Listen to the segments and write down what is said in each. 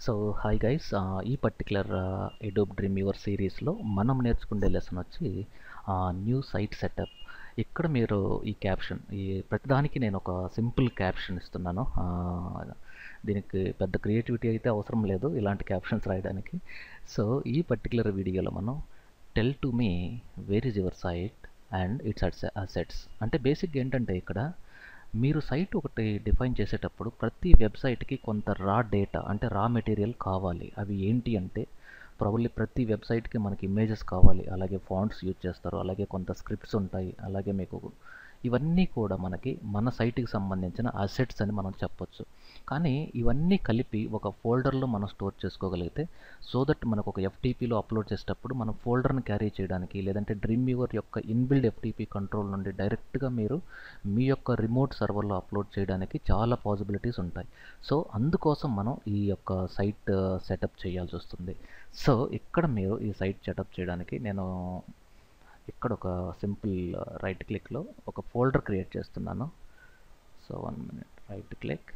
So hi guys, ఈ particular Adobe డ్రీమ్వీవర్ సిరీస్లో మనం నేర్చుకునే లెసన్ వచ్చి న్యూ సైట్ సెటప్. ఇక్కడ మీరు ఈ క్యాప్షన్, ఈ ప్రతిదానికి నేను ఒక సింపుల్ క్యాప్షన్ ఇస్తున్నాను. దీనికి పెద్ద క్రియేటివిటీ అయితే అవసరం లేదు ఇలాంటి క్యాప్షన్స్ రాయడానికి. సో ఈ పర్టికులర్ వీడియోలో మనం tell to me where is your site and its assets అంటే బేసిక్గా ఏంటంటే ఇక్కడ మీరు సైట్ ఒకటి డిఫైన్ చేసేటప్పుడు ప్రతి వెబ్సైట్కి కొంత రా డేటా అంటే రా మెటీరియల్ కావాలి. అవి ఏంటి అంటే ప్రాబబ్లీ ప్రతి వెబ్సైట్కి మనకి ఇమేజెస్ కావాలి, అలాగే ఫాంట్స్ యూజ్ చేస్తారు, అలాగే కొంత స్క్రిప్ట్స్ ఉంటాయి, అలాగే మీకు ఇవన్నీ కూడా మనకి మన సైట్కి సంబంధించిన అసెట్స్ అని మనం చెప్పొచ్చు. కానీ ఇవన్నీ కలిపి ఒక ఫోల్డర్లో మనం స్టోర్ చేసుకోగలిగితే సో దట్ మనకు ఒక ఎఫ్టీపీలో అప్లోడ్ చేసేటప్పుడు మనం ఫోల్డర్ని క్యారీ చేయడానికి, లేదంటే డ్రీమ్వీవర్ యొక్క ఇన్బిల్డ్ ఎఫ్టీపీ కంట్రోల్ నుండి డైరెక్ట్గా మీరు మీ యొక్క రిమోట్ సర్వర్లో అప్లోడ్ చేయడానికి చాలా పాసిబిలిటీస్ ఉంటాయి. సో అందుకోసం మనం ఈ యొక్క సైట్ సెటప్ చేయాల్సి వస్తుంది. సో ఇక్కడ మీరు ఈ సైట్ సెటప్ చేయడానికి నేను ఇక్కడ ఒక సింపుల్ రైట్ క్లిక్లో ఒక ఫోల్డర్ క్రియేట్ చేస్తున్నాను. So 1 minute, right click.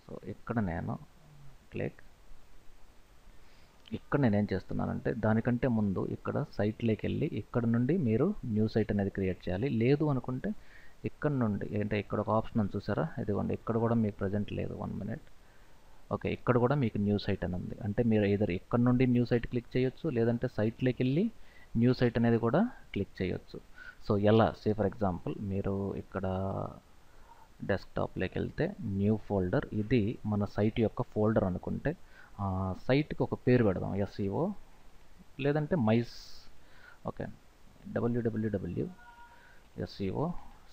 So ఇక్కడ నేను క్లిక్, ఇక్కడ నేనేం చేస్తున్నానంటే దానికంటే ముందు ఇక్కడ సైట్లోకి వెళ్ళి ఇక్కడ నుండి మీరు న్యూ సైట్ అనేది క్రియేట్ చేయాలి. లేదు అనుకుంటే ఇక్కడ నుండి అంటే ఇక్కడ ఒక ఆప్షన్ అని చూసారా, ఇదిగోండి ఇక్కడ కూడా మీకు ప్రజెంట్ లేదు. 1 minute. ఓకే, ఇక్కడ కూడా మీకు న్యూ సైట్ అని ఉంది. అంటే మీరు either ఇక్కడ నుండి న్యూ సైట్ క్లిక్ చేయొచ్చు, లేదంటే సైట్లోకి వెళ్ళి న్యూ సైట్ అనేది కూడా క్లిక్ చేయొచ్చు. సో ఎలా, సే ఫర్ ఎగ్జాంపుల్ మీరు ఇక్కడ డెస్క్టాప్లోకి వెళ్తే న్యూ ఫోల్డర్, ఇది మన సైట్ యొక్క ఫోల్డర్ అనుకుంటే సైట్కి ఒక పేరు పెడదాం, ఎస్ఈఓ లేదంటే ఓకే www SEO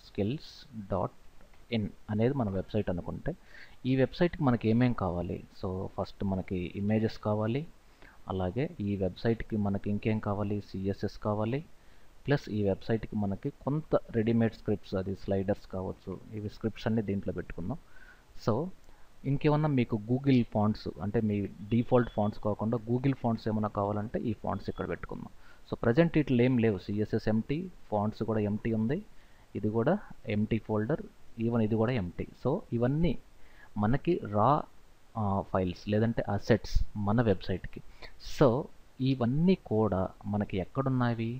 skills.in అనేది మన వెబ్సైట్ అనుకుంటే ఈ వెబ్సైట్కి మనకి ఏమేం కావాలి. సో ఫస్ట్ మనకి ఇమేజెస్ కావాలి, అలాగే ఈ వెబ్సైట్కి మనకి ఇంకేం కావాలి, సిఎస్ఎస్ కావాలి, ప్లస్ ఈ వెబ్సైట్కి మనకి కొంత రెడీమేడ్ స్క్రిప్ట్స్, అది స్లైడర్స్ కావచ్చు, ఇవి స్క్రిప్ట్స్ అన్ని దీంట్లో పెట్టుకుందాం. సో ఇంకేమన్నా మీకు గూగుల్ ఫాంట్స్ అంటే మీ డిఫాల్ట్ ఫాంట్స్ కాకుండా గూగుల్ ఫాంట్స్ ఏమైనా కావాలంటే ఈ ఫాంట్స్ ఇక్కడ పెట్టుకుందాం. సో ప్రజెంట్ ఇట్లా ఏం లేవు, సిఎస్ఎస్ ఎంటీ, ఫాంట్స్ కూడా ఎంటీ ఉంది, ఇది కూడా ఎంటీ ఫోల్డర్, ఈవెన్ ఇది కూడా ఎంటీ. సో ఇవన్నీ మనకి రా ఫైల్స్ లేదంటే అసెట్స్ మన వెబ్సైట్కి. సో ఇవన్నీ కూడా మనకి ఎక్కడున్నాయి,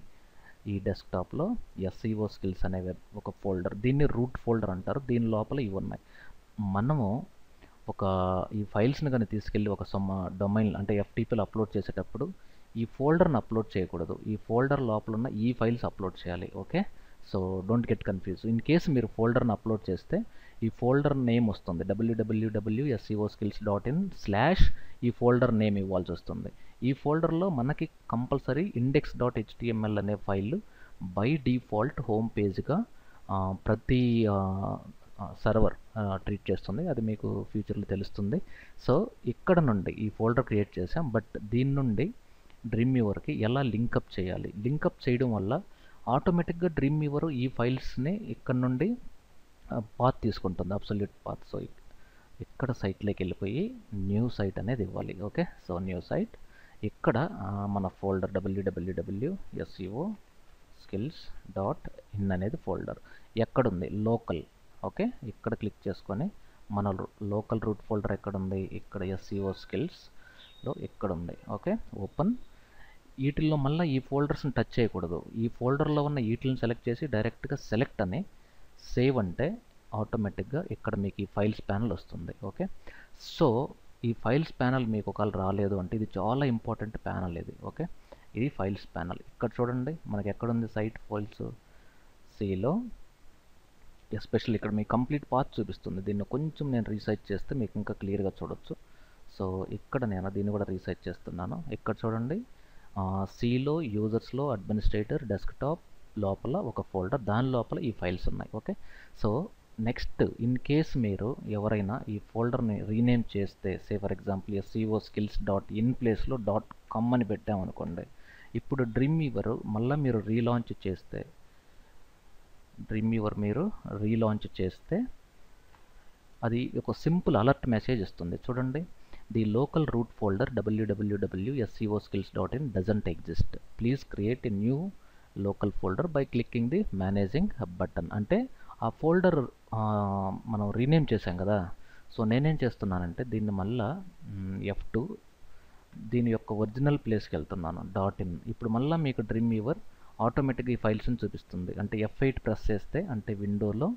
ఈ డెస్క్టాప్లో ఎస్ఈఓ స్కిల్స్ అనే ఒక ఫోల్డర్, దీన్ని రూట్ ఫోల్డర్ అంటారు, దీని లోపల ఇవి ఉన్నాయి. మనము ఒక ఈ ఫైల్స్ని కానీ తీసుకెళ్ళి ఒక డొమైన్ అంటే ఎఫ్టీపీలో అప్లోడ్ చేసేటప్పుడు ఈ ఫోల్డర్ని అప్లోడ్ చేయకూడదు, ఈ ఫోల్డర్ లోపల ఉన్న ఈ ఫైల్స్ అప్లోడ్ చేయాలి. Okay, so don't get confuse. In case మీరు ఫోల్డర్ని అప్లోడ్ చేస్తే ఈ ఫోల్డర్ నేమ్ వస్తుంది www.seoskills.in/ ఈ ఫోల్డర్ నేమ్ ఇవ్వాల్సి వస్తుంది. ఈ ఫోల్డర్లో మనకి కంపల్సరీ index.html అనే ఫైల్ బై డిఫాల్ట్ హోమ్ పేజ్గా ప్రతి సర్వర్ ట్రీట్ చేస్తుంది, అది మీకు ఫ్యూచర్లో తెలుస్తుంది. సో ఇక్కడ నుండి ఈ ఫోల్డర్ క్రియేట్ చేసాం, బట్ దీని నుండి డ్రీమ్వీవర్కి ఎలా లింకప్ చేయాలి, లింకప్ చేయడం వల్ల ఆటోమేటిక్గా డ్రీమ్వీవర్ ఈ ఫైల్స్ని ఇక్కడ నుండి పాత్ తీసుకుంటుంది, అబ్సల్యూట్ పాత్. సో ఇక్కడ సైట్లోకి వెళ్ళిపోయి న్యూ సైట్ అనేది ఇవ్వాలి. ఓకే, సో న్యూ సైట్, ఇక్కడ మన ఫోల్డర్ www.SEO skills.in అనేది ఫోల్డర్ ఎక్కడుంది, లోకల్. ఓకే, ఇక్కడ క్లిక్ చేసుకొని మన లోకల్ రూట్ ఫోల్డర్ ఎక్కడుంది, ఇక్కడ SEO skillsలో ఇక్కడ ఉంది. Okay, open. వీటిల్లో మళ్ళీ ఈ ఫోల్డర్స్ని టచ్ చేయకూడదు, ఈ ఫోల్డర్లో ఉన్న వీటిని సెలెక్ట్ చేసి డైరెక్ట్గా సెలెక్ట్ అని సేవ్ అంటే ఆటోమేటిక్గా ఇక్కడ మీకు ఈ ఫైల్స్ ప్యానల్ వస్తుంది. ఓకే, సో ఈ ఫైల్స్ ప్యానల్ మీకు ఒకవేళ రాలేదు అంటే ఇది చాలా ఇంపార్టెంట్ ప్యానల్ ఇది. ఓకే, ఇది ఫైల్స్ ప్యానల్. ఇక్కడ చూడండి మనకి ఎక్కడుంది సైట్ ఫైల్స్, సిలో ఎస్పెషల్లీ ఇక్కడ మీకు కంప్లీట్ పాత్ చూపిస్తుంది. దీన్ని కొంచెం నేను రీసైజ్ చేస్తే మీకు ఇంకా క్లియర్గా చూడొచ్చు. సో ఇక్కడ నేను దీన్ని కూడా రీసైజ్ చేస్తున్నాను. ఇక్కడ చూడండి సిలో యూజర్స్లో అడ్మినిస్ట్రేటర్ డెస్క్టాప్ లోపల ఒక ఫోల్డర్, దాని లోపల ఈ ఫైల్స్ ఉన్నాయి. Okay, so next in case మీరు ఎవరైనా ఈ ఫోల్డర్ని రీనేమ్ చేస్తే, say for example SEO skills.in ప్లేస్లో .com అని పెట్టామనుకోండి, ఇప్పుడు డ్రీమ్వీవర్ మళ్ళీ మీరు రీలాంచ్ చేస్తే అది ఒక సింపుల్ అలర్ట్ మెసేజ్ ఇస్తుంది. చూడండి, the local root folder www.SEOskills.in doesn't exist. Please create a new local folder by clicking the managing button. అంటే ఆ ఫోల్డర్ మనం రీనేమ్ చేసాం కదా, సో నేనేం చేస్తున్నానంటే దీన్ని మళ్ళా F2 దీని యొక్క ఒరిజినల్ ప్లేస్కి వెళ్తున్నాను, .in. ఇప్పుడు మళ్ళీ మీకు డ్రీమ్ వీవర్ ఆటోమేటిక్గా ఈ ఫైల్స్ని చూపిస్తుంది. అంటే F8 ప్రెస్ చేస్తే, అంటే విండోలో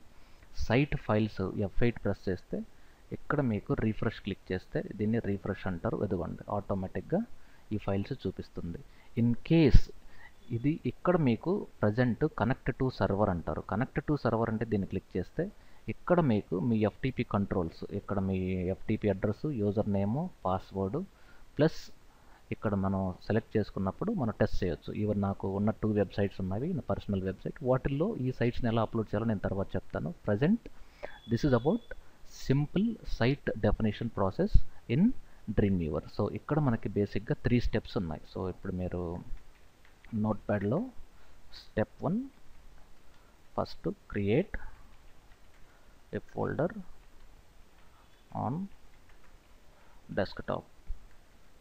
సైట్ ఫైల్స్ F8 ప్రెస్ చేస్తే ఇక్కడ మీకు రీఫ్రెష్ క్లిక్ చేస్తే, దీన్ని రీఫ్రెష్ అంటారు, ఇదిగోండి ఆటోమేటిక్గా ఈ ఫైల్స్ చూపిస్తుంది. ఇన్ కేస్ ఇది ఇక్కడ మీకు ప్రజెంట్ కనెక్ట్ టు సర్వర్ అంటారు. కనెక్ట్ టు సర్వర్ అంటే దీన్ని క్లిక్ చేస్తే ఇక్కడ మీకు మీ FTP కంట్రోల్స్, ఇక్కడ మీ FTP address, user name, password plus ఇక్కడ మనం సెలెక్ట్ చేసుకున్నప్పుడు మనం టెస్ట్ చేయొచ్చు. ఈవెన్ నాకు ఉన్న 2 వెబ్సైట్స్ ఉన్నవి, నా పర్సనల్ వెబ్సైట్, వాటిల్లో ఈ సైట్స్ని ఎలా అప్లోడ్ చేయాలో నేను తర్వాత చెప్తాను. Present this is about simple site definition process in Dreamweaver. So ఇక్కడ మనకి బేసిక్గా 3 స్టెప్స్ ఉన్నాయి. సో ఇప్పుడు మీరు నోట్ ప్యాడ్లో step 1, first create a folder on desktop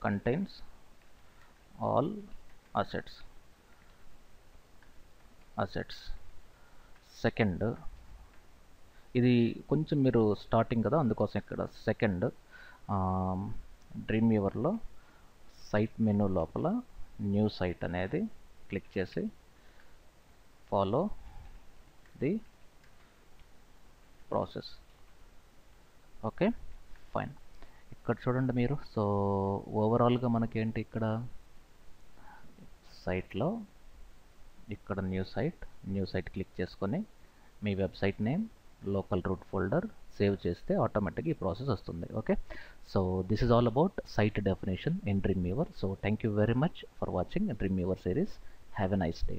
contains all assets. Second, ఇది కొంచెం మీరు స్టార్టింగ్ కదా, అందుకోసం ఇక్కడ సెకండ్ డ్రీమ్ వీవర్లో సైట్ మెనూ లోపల న్యూ సైట్ అనేది క్లిక్ చేసి follow the process. Okay, fine. ఇక్కడ చూడండి మీరు. సో ఓవరాల్గా మనకేంటి, ఇక్కడ సైట్లో ఇక్కడ న్యూ సైట్ క్లిక్ చేసుకొని మీ website name, local root folder save చేస్తే ఆటోమేటిక్గా ఈ ప్రాసెస్ వస్తుంది. Okay, so this is all about site definition in Dreamweaver. So thank you very much for watching Dreamweaver series. Have a nice day.